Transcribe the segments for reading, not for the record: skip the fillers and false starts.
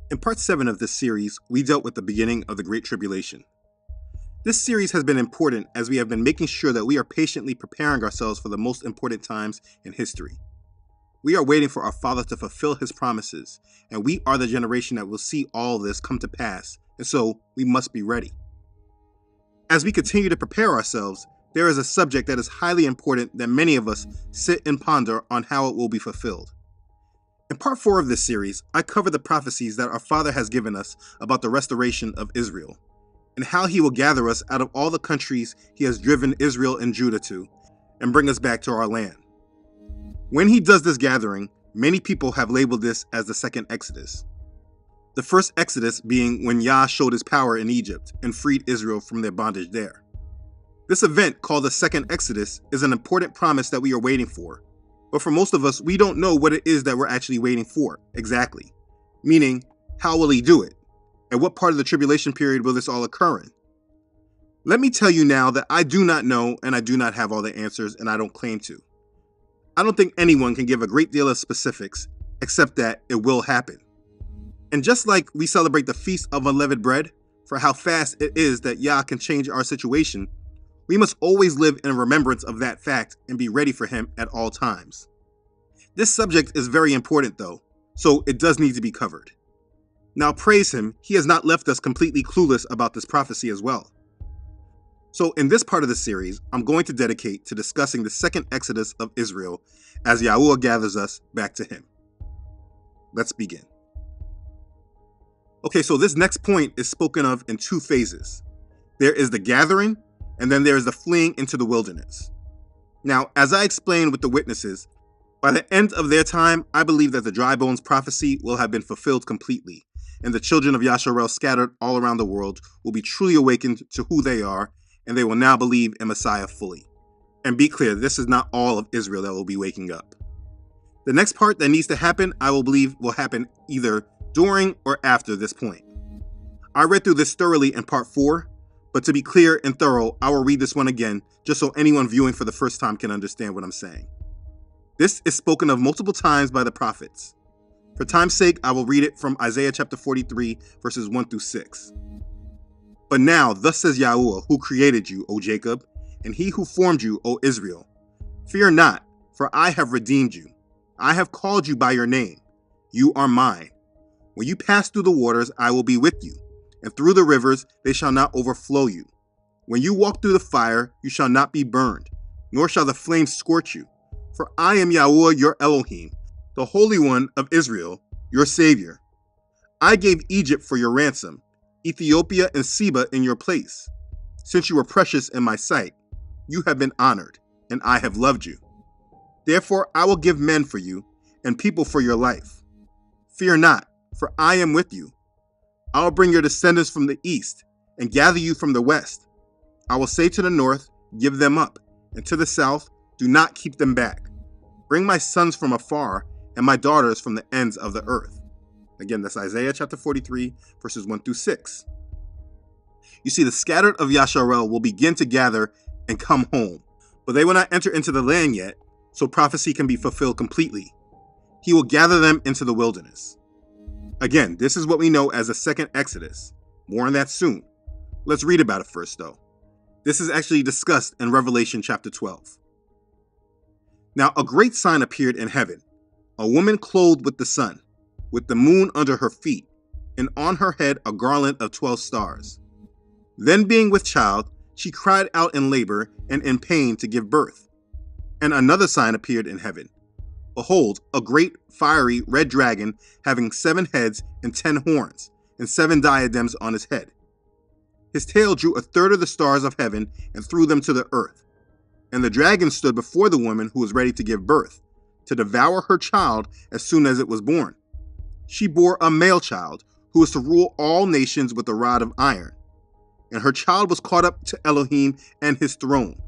In part 7 of this series, we dealt with the beginning of the Great Tribulation. This series has been important as we have been making sure that we are patiently preparing ourselves for the most important times in history. We are waiting for our Father to fulfill His promises, and we are the generation that will see all this come to pass, and so we must be ready. As we continue to prepare ourselves, there is a subject that is highly important that many of us sit and ponder on how it will be fulfilled. In part 4 of this series, I cover the prophecies that our Father has given us about the restoration of Israel, and how He will gather us out of all the countries He has driven Israel and Judah to, and bring us back to our land. When He does this gathering, many people have labeled this as the second Exodus. The first Exodus being when Yah showed His power in Egypt and freed Israel from their bondage there. This event, called the second Exodus, is an important promise that we are waiting for. But for most of us, we don't know what it is that we're actually waiting for, exactly. Meaning, how will He do it? And what part of the tribulation period will this all occur in? Let me tell you now that I do not know, and I do not have all the answers, and I don't claim to. I don't think anyone can give a great deal of specifics, except that it will happen. And just like we celebrate the Feast of Unleavened Bread, for how fast it is that Yah can change our situation, we must always live in remembrance of that fact and be ready for Him at all times. This subject is very important though, so it does need to be covered. Now praise Him, He has not left us completely clueless about this prophecy as well. So in this part of the series, I'm going to dedicate to discussing the second Exodus of Israel as Yahuwah gathers us back to Him. Let's begin. Okay, so this next point is spoken of in two phases. There is the gathering, and then there is the fleeing into the wilderness. Now, as I explained with the witnesses, by the end of their time, I believe that the dry bones prophecy will have been fulfilled completely, and the children of Yasharel scattered all around the world will be truly awakened to who they are, and they will now believe in Messiah fully. And be clear, this is not all of Israel that will be waking up. The next part that needs to happen, I will believe, will happen either during or after this point. I read through this thoroughly in part 4, but to be clear and thorough, I will read this one again, just so anyone viewing for the first time can understand what I'm saying. This is spoken of multiple times by the prophets. For time's sake, I will read it from Isaiah chapter 43, verses 1 through 6. But now, thus says Yahuwah, who created you, O Jacob, and He who formed you, O Israel. Fear not, for I have redeemed you. I have called you by your name. You are mine. When you pass through the waters, I will be with you. And through the rivers, they shall not overflow you. When you walk through the fire, you shall not be burned, nor shall the flames scorch you. For I am Yahuwah your Elohim, the Holy One of Israel, your Savior. I gave Egypt for your ransom, Ethiopia and Seba in your place. Since you were precious in my sight, you have been honored, and I have loved you. Therefore I will give men for you, and people for your life. Fear not, for I am with you. I will bring your descendants from the east, and gather you from the west. I will say to the north, give them up, and to the south, do not keep them back. Bring my sons from afar, and my daughters from the ends of the earth. Again, that's Isaiah chapter 43, verses 1 through 6. You see, the scattered of Yasharel will begin to gather and come home, but they will not enter into the land yet, so prophecy can be fulfilled completely. He will gather them into the wilderness. Again, this is what we know as the second Exodus. More on that soon. Let's read about it first, though. This is actually discussed in Revelation chapter 12. Now a great sign appeared in heaven, a woman clothed with the sun, with the moon under her feet, and on her head a garland of 12 stars. Then being with child, she cried out in labor and in pain to give birth. And another sign appeared in heaven. Behold, a great fiery red dragon having 7 heads and 10 horns, and 7 diadems on his head. His tail drew a third of the stars of heaven and threw them to the earth. And the dragon stood before the woman who was ready to give birth, to devour her child as soon as it was born. She bore a male child, who was to rule all nations with a rod of iron. And her child was caught up to Elohim and his throne.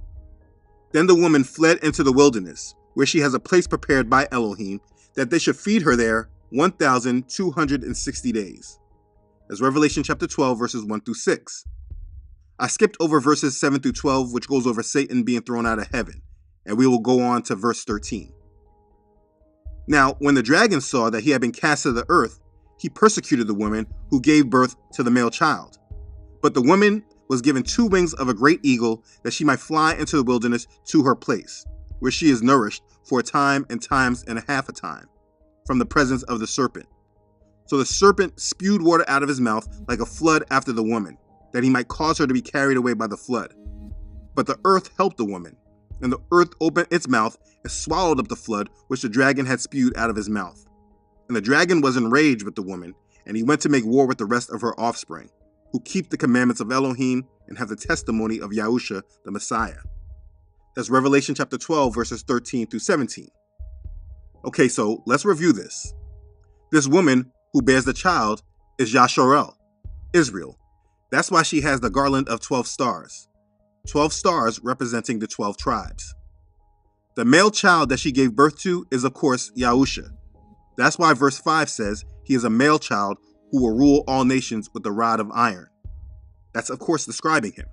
Then the woman fled into the wilderness, where she has a place prepared by Elohim, that they should feed her there 1,260 days. As Revelation chapter 12, verses 1 through 6. I skipped over verses 7 through 12, which goes over Satan being thrown out of heaven, and we will go on to verse 13. Now, when the dragon saw that he had been cast to the earth, he persecuted the woman who gave birth to the male child. But the woman was given 2 wings of a great eagle that she might fly into the wilderness to her place, where she is nourished for a time and times and a half a time, from the presence of the serpent. So the serpent spewed water out of his mouth like a flood after the woman, that he might cause her to be carried away by the flood. But the earth helped the woman, and the earth opened its mouth and swallowed up the flood which the dragon had spewed out of his mouth. And the dragon was enraged with the woman, and he went to make war with the rest of her offspring, who keep the commandments of Elohim and have the testimony of Yahusha, the Messiah. That's Revelation chapter 12, verses 13 through 17. Okay, so let's review this. This woman who bears the child is Yasharel, Israel. That's why she has the garland of 12 stars. 12 stars representing the 12 tribes. The male child that she gave birth to is, of course, Yahusha. That's why verse 5 says he is a male child who will rule all nations with a rod of iron. That's, of course, describing him.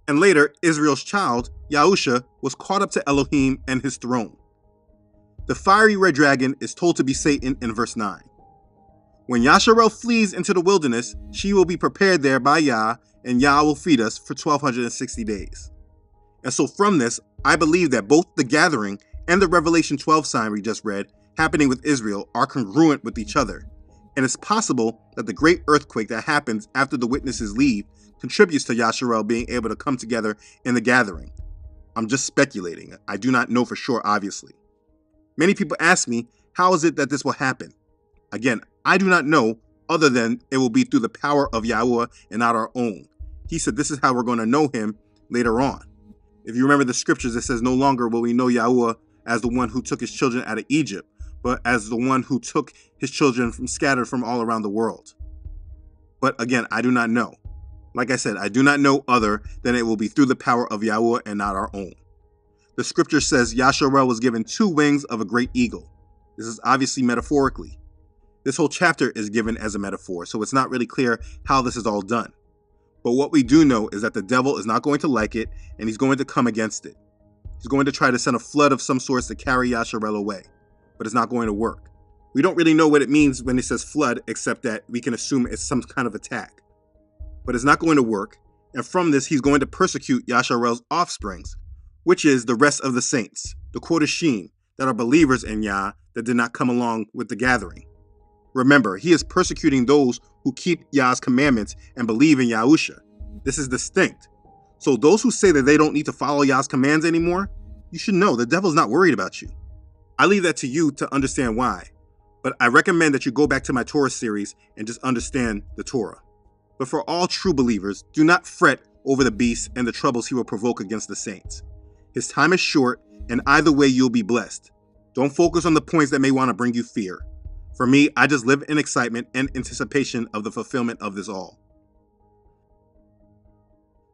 And later, Israel's child, Yahusha, was caught up to Elohim and his throne. The fiery red dragon is told to be Satan in verse 9. When Yasharel flees into the wilderness, she will be prepared there by Yah, and Yah will feed us for 1260 days. And so from this, I believe that both the gathering and the Revelation 12 sign we just read, happening with Israel, are congruent with each other. And it's possible that the great earthquake that happens after the witnesses leave contributes to Yasharel being able to come together in the gathering. I'm just speculating. I do not know for sure, obviously. Many people ask me, how is it that this will happen? Again, I do not know, other than it will be through the power of Yahuwah and not our own. He said this is how we're going to know him later on. If you remember the scriptures, it says, no longer will we know Yahuwah as the one who took his children out of Egypt, but as the one who took his children from scattered from all around the world. But again, I do not know. Like I said, I do not know other than it will be through the power of Yahuwah and not our own. The scripture says Yasharel was given 2 wings of a great eagle. This is obviously metaphorically. This whole chapter is given as a metaphor, so it's not really clear how this is all done. But what we do know is that the devil is not going to like it, and he's going to come against it. He's going to try to send a flood of some sort to carry Yasharel away, but it's not going to work. We don't really know what it means when it says flood, except that we can assume it's some kind of attack. But it's not going to work, and from this, he's going to persecute Yasharel's offsprings, which is the rest of the saints, the Kodashim, that are believers in Yah that did not come along with the gathering. Remember, he is persecuting those who keep Yah's commandments and believe in Yahusha. This is distinct. So those who say that they don't need to follow Yah's commands anymore, you should know the devil's not worried about you. I leave that to you to understand why, but I recommend that you go back to my Torah series and just understand the Torah. But for all true believers, do not fret over the beast and the troubles he will provoke against the saints. His time is short, and either way you'll be blessed. Don't focus on the points that may want to bring you fear. For me, I just live in excitement and anticipation of the fulfillment of this all.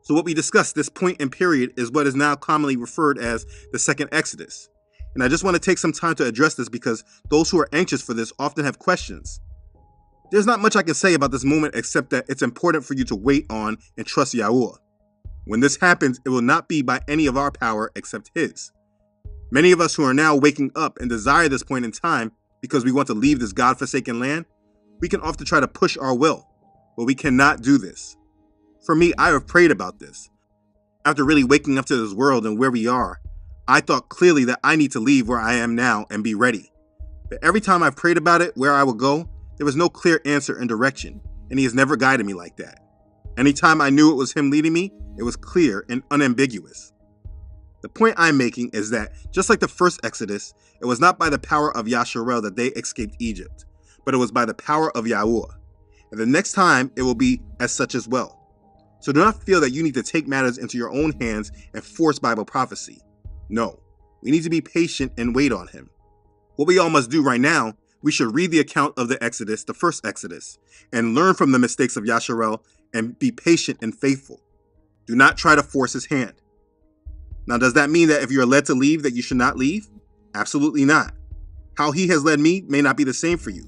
So what we discussed this point and period is what is now commonly referred as the second Exodus. And I just want to take some time to address this because those who are anxious for this often have questions. There's not much I can say about this moment except that it's important for you to wait on and trust Yahuwah. When this happens, it will not be by any of our power except his. Many of us who are now waking up and desire this point in time because we want to leave this God-forsaken land, we can often try to push our will, but we cannot do this. For me, I have prayed about this. After really waking up to this world and where we are, I thought clearly that I need to leave where I am now and be ready. But every time I've prayed about it, where I would go, there was no clear answer and direction, and he has never guided me like that. Anytime I knew it was him leading me, it was clear and unambiguous. The point I'm making is that, just like the first Exodus, it was not by the power of Yasharel that they escaped Egypt, but it was by the power of Yahuwah. And the next time, it will be as such as well. So do not feel that you need to take matters into your own hands and force Bible prophecy. No, we need to be patient and wait on him. What we all must do right now, we should read the account of the Exodus, the first Exodus, and learn from the mistakes of Yasharel and be patient and faithful. Do not try to force his hand. Now, does that mean that if you are led to leave that you should not leave? Absolutely not. How he has led me may not be the same for you.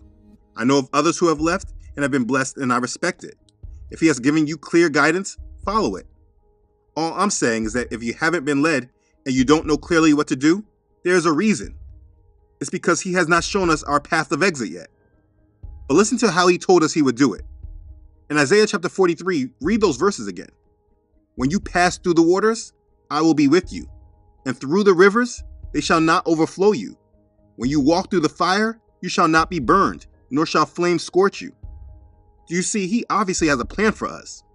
I know of others who have left and have been blessed, and I respect it. If he has given you clear guidance, follow it. All I'm saying is that if you haven't been led and you don't know clearly what to do, there's a reason. It's because he has not shown us our path of exit yet. But listen to how he told us he would do it. In Isaiah chapter 43, read those verses again. When you pass through the waters, I will be with you. And through the rivers, they shall not overflow you. When you walk through the fire, you shall not be burned, nor shall flames scorch you. Do you see, he obviously has a plan for us.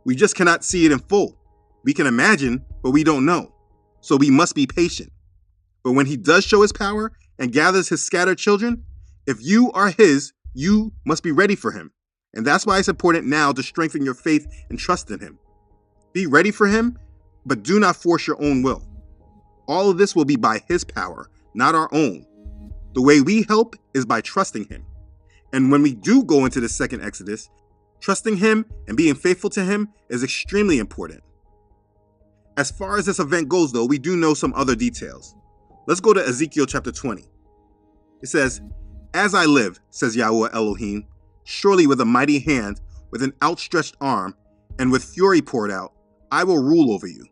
We just cannot see it in full. We can imagine, but we don't know. So we must be patient. But when he does show his power and gathers his scattered children, if you are his, you must be ready for him. And that's why it's important now to strengthen your faith and trust in him. Be ready for him, but do not force your own will. All of this will be by his power, not our own. The way we help is by trusting him. And when we do go into the second Exodus, trusting him and being faithful to him is extremely important. As far as this event goes, though, we do know some other details. Let's go to Ezekiel chapter 20. It says, "As I live, says Yahweh Elohim, surely with a mighty hand, with an outstretched arm, and with fury poured out, I will rule over you.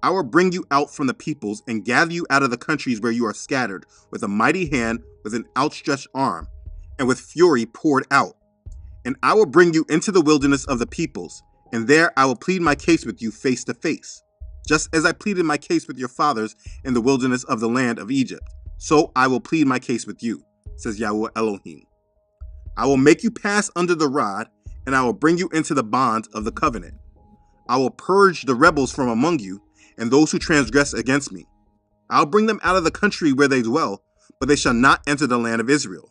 I will bring you out from the peoples and gather you out of the countries where you are scattered, with a mighty hand, with an outstretched arm, and with fury poured out. And I will bring you into the wilderness of the peoples, and there I will plead my case with you face to face. Just as I pleaded my case with your fathers in the wilderness of the land of Egypt, so I will plead my case with you, says Yahweh Elohim. I will make you pass under the rod, and I will bring you into the bond of the covenant. I will purge the rebels from among you, and those who transgress against me. I'll bring them out of the country where they dwell, but they shall not enter the land of Israel.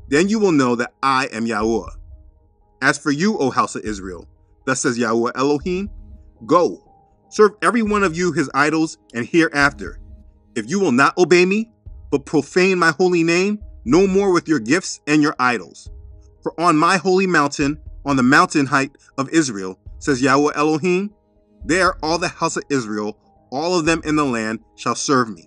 Then you will know that I am Yahweh. As for you, O house of Israel, thus says Yahweh Elohim, go, serve every one of you his idols, and hereafter, if you will not obey me, but profane my holy name, no more with your gifts and your idols. For on my holy mountain, on the mountain height of Israel, says Yahweh Elohim, there all the house of Israel, all of them in the land, shall serve me.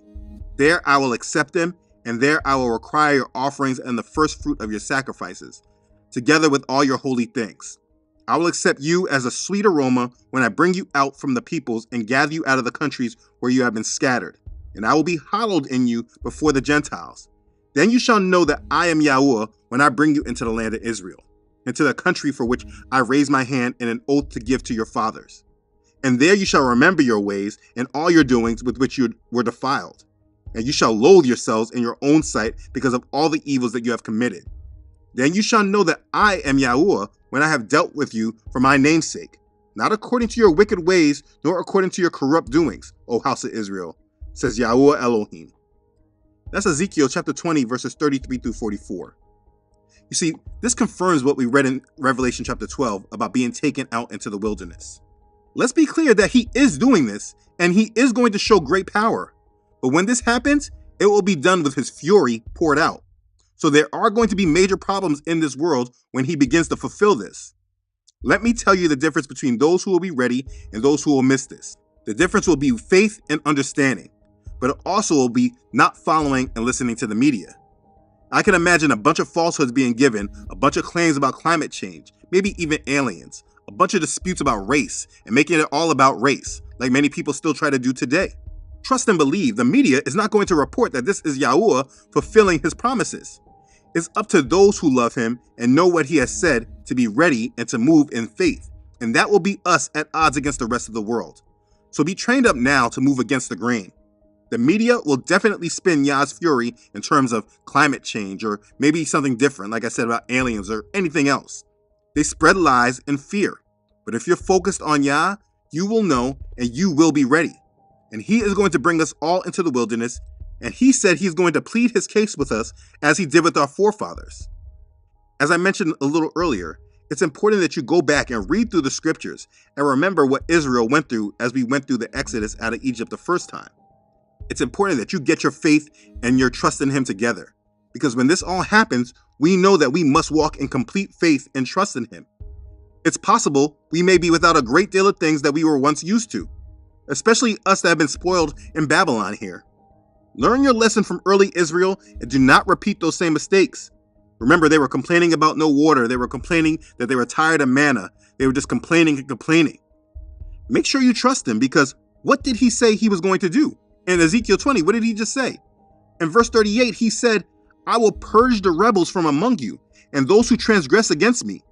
There I will accept them, and there I will require your offerings and the first fruit of your sacrifices, together with all your holy things. I will accept you as a sweet aroma when I bring you out from the peoples and gather you out of the countries where you have been scattered, and I will be hallowed in you before the Gentiles. Then you shall know that I am Yahweh when I bring you into the land of Israel, into the country for which I raise my hand in an oath to give to your fathers. And there you shall remember your ways and all your doings with which you were defiled. And you shall loathe yourselves in your own sight because of all the evils that you have committed. Then you shall know that I am Yahweh when I have dealt with you for my name's sake, not according to your wicked ways, nor according to your corrupt doings, O house of Israel, says Yahweh Elohim." That's Ezekiel chapter 20, verses 33 through 44. You see, this confirms what we read in Revelation chapter 12 about being taken out into the wilderness. Let's be clear that he is doing this, and he is going to show great power. But when this happens, it will be done with his fury poured out. So there are going to be major problems in this world when he begins to fulfill this. Let me tell you the difference between those who will be ready and those who will miss this. The difference will be faith and understanding, but it also will be not following and listening to the media. I can imagine a bunch of falsehoods being given, a bunch of claims about climate change, maybe even aliens, a bunch of disputes about race, and making it all about race, like many people still try to do today. Trust and believe, the media is not going to report that this is Yahweh fulfilling his promises. It's up to those who love him and know what he has said to be ready and to move in faith, and that will be us at odds against the rest of the world. So be trained up now to move against the grain. The media will definitely spin Yah's fury in terms of climate change or maybe something different, like I said about aliens or anything else. They spread lies and fear. But if you're focused on Yah, you will know and you will be ready. And he is going to bring us all into the wilderness, and he said he's going to plead his case with us as he did with our forefathers. As I mentioned a little earlier, it's important that you go back and read through the scriptures and remember what Israel went through as we went through the Exodus out of Egypt the first time. It's important that you get your faith and your trust in him together, because when this all happens, we know that we must walk in complete faith and trust in him. It's possible we may be without a great deal of things that we were once used to, especially us that have been spoiled in Babylon here. Learn your lesson from early Israel and do not repeat those same mistakes. Remember, they were complaining about no water. They were complaining that they were tired of manna. They were just complaining and complaining. Make sure you trust him, because what did he say he was going to do? In Ezekiel 20, what did he just say? In verse 38, he said, I will purge the rebels from among you, and those who transgress against me.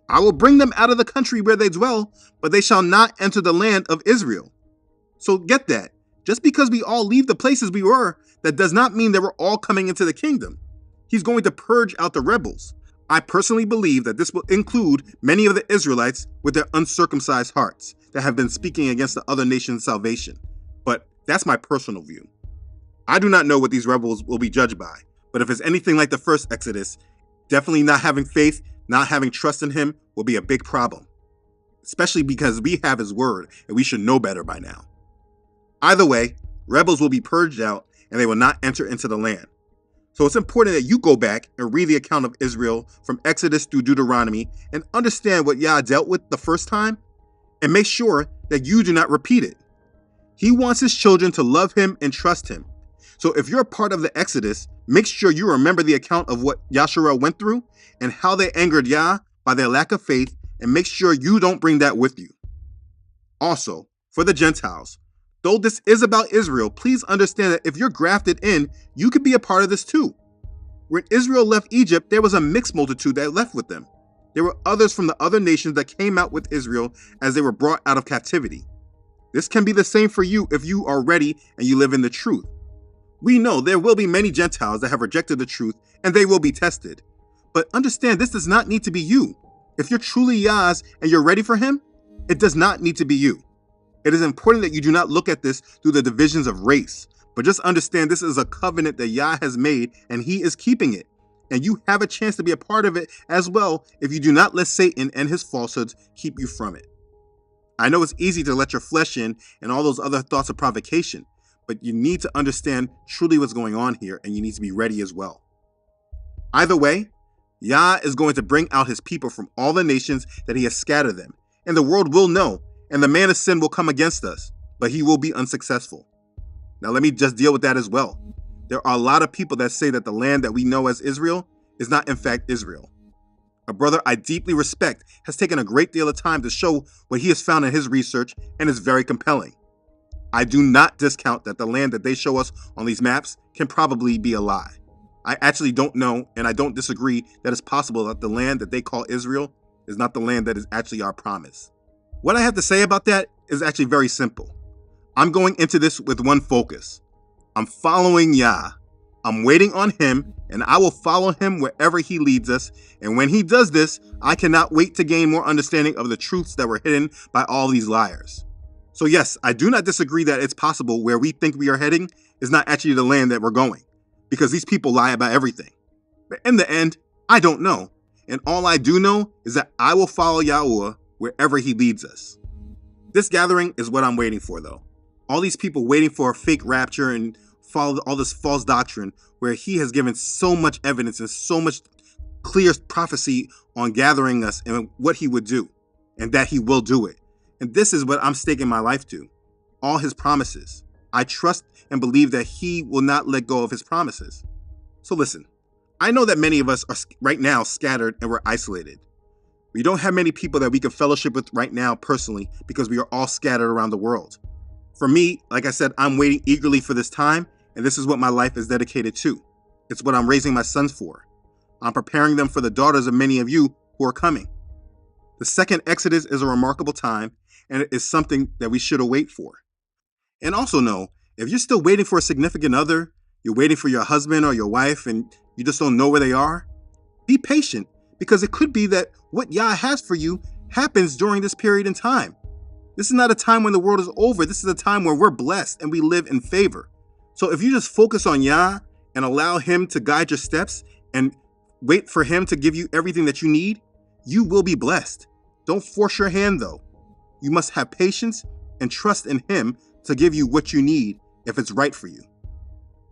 I will bring them out of the country where they dwell, but they shall not enter the land of Israel. So get that. Just because we all leave the places we were, that does not mean that we're all coming into the kingdom. He's going to purge out the rebels. I personally believe that this will include many of the Israelites with their uncircumcised hearts that have been speaking against the other nations' salvation. But that's my personal view. I do not know what these rebels will be judged by, but if it's anything like the first Exodus, definitely not having faith, not having trust in him will be a big problem, especially because we have his word and we should know better by now. Either way, rebels will be purged out and they will not enter into the land. So it's important that you go back and read the account of Israel from Exodus through Deuteronomy and understand what Yah dealt with the first time and make sure that you do not repeat it. He wants his children to love him and trust him. So if you're a part of the Exodus, make sure you remember the account of what Yasharel went through and how they angered Yah by their lack of faith, and make sure you don't bring that with you. Also, for the Gentiles, though this is about Israel, please understand that if you're grafted in, you could be a part of this too. When Israel left Egypt, there was a mixed multitude that left with them. There were others from the other nations that came out with Israel as they were brought out of captivity. This can be the same for you if you are ready and you live in the truth. We know there will be many Gentiles that have rejected the truth and they will be tested. But understand, this does not need to be you. If you're truly Yah's and you're ready for him, it does not need to be you. It is important that you do not look at this through the divisions of race, but just understand this is a covenant that Yah has made and he is keeping it. And you have a chance to be a part of it as well if you do not let Satan and his falsehoods keep you from it. I know it's easy to let your flesh in and all those other thoughts of provocation, but you need to understand truly what's going on here and you need to be ready as well. Either way, Yah is going to bring out his people from all the nations that he has scattered them, and the world will know, and the man of sin will come against us, but he will be unsuccessful. Now let me just deal with that as well. There are a lot of people that say that the land that we know as Israel is not in fact Israel. A brother I deeply respect has taken a great deal of time to show what he has found in his research, and is very compelling. I do not discount that the land that they show us on these maps can probably be a lie. I actually don't know, and I don't disagree that it's possible that the land that they call Israel is not the land that is actually our promise. What I have to say about that is actually very simple. I'm going into this with one focus. I'm following Yah. I'm waiting on him, and I will follow him wherever he leads us. And when he does this, I cannot wait to gain more understanding of the truths that were hidden by all these liars. So yes, I do not disagree that it's possible where we think we are heading is not actually the land that we're going, because these people lie about everything. But in the end, I don't know. And all I do know is that I will follow Yahuwah wherever he leads us. This gathering is what I'm waiting for, though. All these people waiting for a fake rapture and follow all this false doctrine where he has given so much evidence and so much clear prophecy on gathering us and what he would do and that he will do it. And this is what I'm staking my life to. All his promises. I trust and believe that he will not let go of his promises. So listen, I know that many of us are right now scattered and we're isolated. We don't have many people that we can fellowship with right now personally because we are all scattered around the world. For me, like I said, I'm waiting eagerly for this time, and this is what my life is dedicated to. It's what I'm raising my sons for. I'm preparing them for the daughters of many of you who are coming. The second Exodus is a remarkable time, and it is something that we should await for. And also know, if you're still waiting for a significant other, you're waiting for your husband or your wife, and you just don't know where they are, be patient, because it could be that what Yah has for you happens during this period in time. This is not a time when the world is over. This is a time where we're blessed and we live in favor. So if you just focus on Yah and allow him to guide your steps and wait for him to give you everything that you need, you will be blessed. Don't force your hand though. You must have patience and trust in him to give you what you need if it's right for you.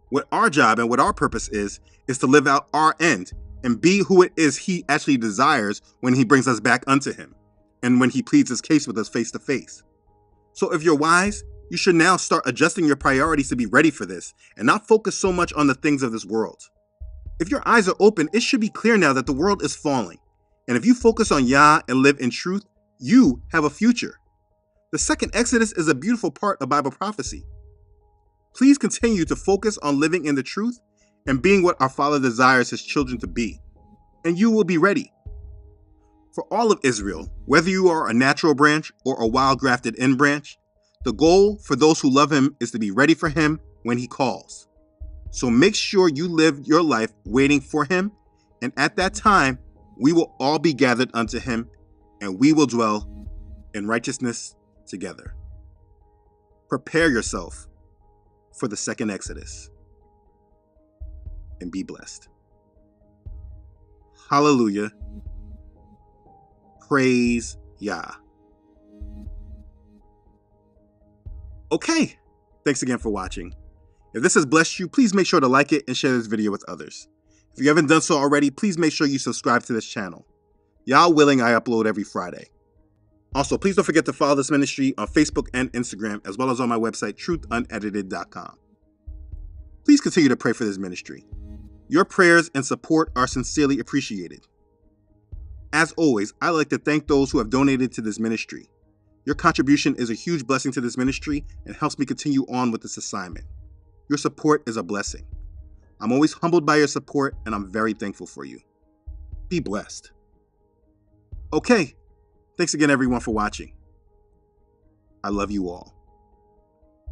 What our job and what our purpose is to live out our end and be who it is he actually desires when he brings us back unto him and when he pleads his case with us face to face. So if you're wise, you should now start adjusting your priorities to be ready for this and not focus so much on the things of this world. If your eyes are open, it should be clear now that the world is falling. And if you focus on Yah and live in truth, you have a future. The second Exodus is a beautiful part of Bible prophecy. Please continue to focus on living in the truth and being what our Father desires his children to be. and you will be ready. For all of Israel, whether you are a natural branch or a wild grafted in branch, the goal for those who love him is to be ready for him when he calls. So make sure you live your life waiting for him, and at that time, we will all be gathered unto him, and we will dwell in righteousness together. Prepare yourself for the second Exodus, and be blessed. Hallelujah. Praise Yah. Okay, thanks again for watching. If this has blessed you, please make sure to like it and share this video with others. If you haven't done so already, please make sure you subscribe to this channel. Yah willing, I upload every Friday. Also, please don't forget to follow this ministry on Facebook and Instagram, as well as on my website, truthunedited.com. Please continue to pray for this ministry. Your prayers and support are sincerely appreciated. As always, I'd like to thank those who have donated to this ministry. Your contribution is a huge blessing to this ministry and helps me continue on with this assignment. Your support is a blessing. I'm always humbled by your support, and I'm very thankful for you. Be blessed. Okay, thanks again everyone for watching. I love you all.